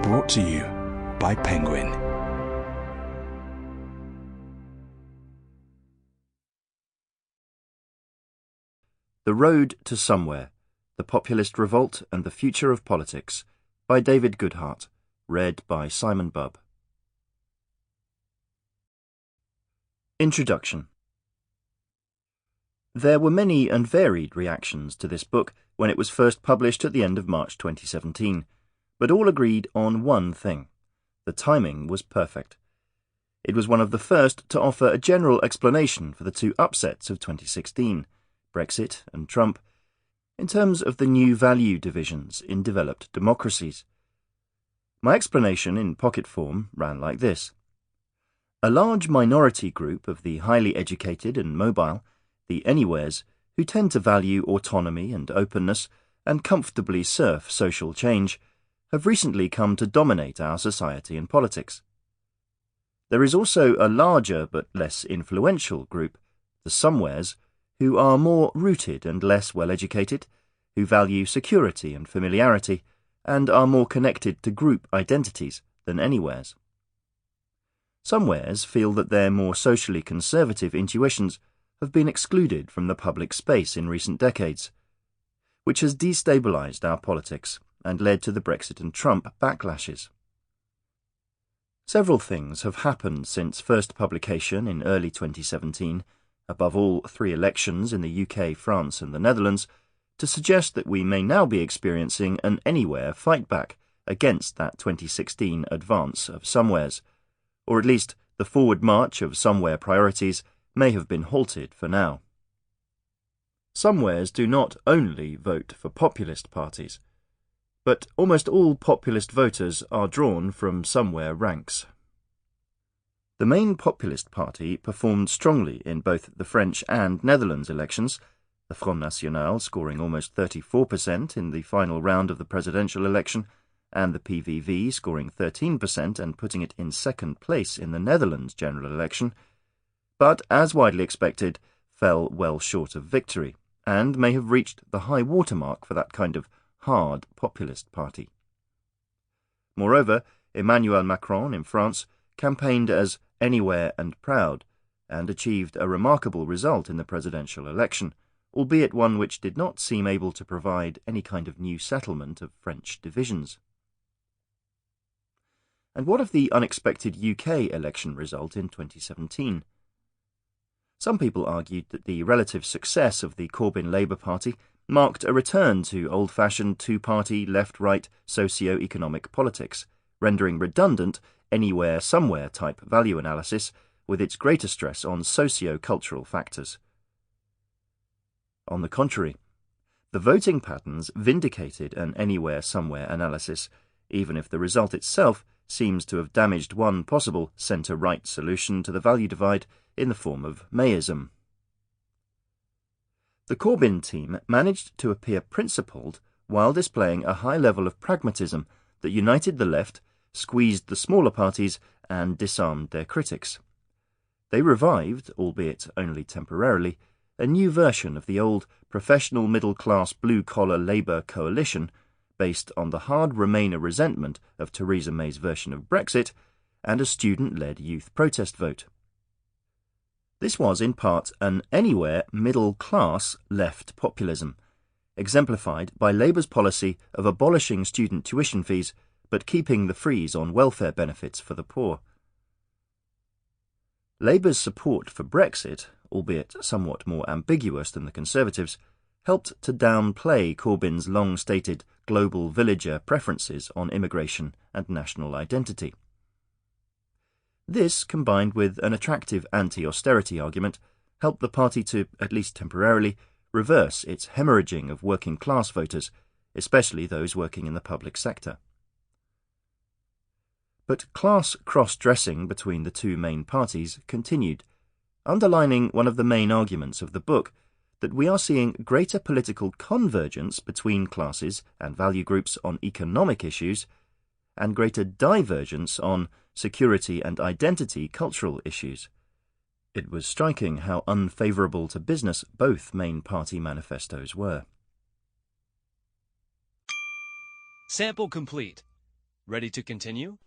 Brought to you by Penguin. The Road to Somewhere, The Populist Revolt and the Future of Politics, by David Goodhart, read by Simon Bubb. Introduction. There were many and varied reactions to this book when it was first published at the end of March 2017, but all agreed on one thing. The timing was perfect. It was one of the first to offer a general explanation for the two upsets of 2016, Brexit and Trump, in terms of the new value divisions in developed democracies. My explanation in pocket form ran like this. A large minority group of the highly educated and mobile, the anywheres, who tend to value autonomy and openness and comfortably surf social change, have recently come to dominate our society and politics. There is also a larger but less influential group, the somewheres, who are more rooted and less well-educated, who value security and familiarity, and are more connected to group identities than anywheres. Somewheres feel that their more socially conservative intuitions have been excluded from the public space in recent decades, which has destabilized our politics and led to the Brexit and Trump backlashes. Several things have happened since first publication in early 2017, above all 3 elections in the UK, France and the Netherlands, to suggest that we may now be experiencing an anywhere fight back against that 2016 advance of somewheres, or at least the forward march of somewhere priorities may have been halted for now. Somewheres do not only vote for populist parties, but almost all populist voters are drawn from somewhere ranks. The main populist party performed strongly in both the French and Netherlands elections, the Front National scoring almost 34% in the final round of the presidential election, and the PVV scoring 13% and putting it in second place in the Netherlands general election, but, as widely expected, fell well short of victory, and may have reached the high watermark for that kind of hard populist party. Moreover, Emmanuel Macron in France campaigned as anywhere and proud, and achieved a remarkable result in the presidential election, albeit one which did not seem able to provide any kind of new settlement of French divisions. And what of the unexpected UK election result in 2017? Some people argued that the relative success of the Corbyn Labour Party marked a return to old-fashioned two-party left-right socio-economic politics, rendering redundant anywhere-somewhere type value analysis with its greater stress on socio-cultural factors. On the contrary, the voting patterns vindicated an anywhere-somewhere analysis, even if the result itself seems to have damaged one possible centre-right solution to the value divide in the form of Mayism. The Corbyn team managed to appear principled while displaying a high level of pragmatism that united the left, squeezed the smaller parties, and disarmed their critics. They revived, albeit only temporarily, a new version of the old professional middle-class blue-collar Labour coalition based on the hard Remainer resentment of Theresa May's version of Brexit and a student-led youth protest vote. This was in part an anywhere middle-class left populism, exemplified by Labour's policy of abolishing student tuition fees but keeping the freeze on welfare benefits for the poor. Labour's support for Brexit, albeit somewhat more ambiguous than the Conservatives, helped to downplay Corbyn's long-stated global villager preferences on immigration and national identity. This, combined with an attractive anti-austerity argument, helped the party to, at least temporarily, reverse its hemorrhaging of working-class voters, especially those working in the public sector. But class cross-dressing between the two main parties continued, underlining one of the main arguments of the book, that we are seeing greater political convergence between classes and value groups on economic issues, and greater divergence on security and identity cultural issues. It was striking how unfavourable to business both main party manifestos were. Sample complete. Ready to continue?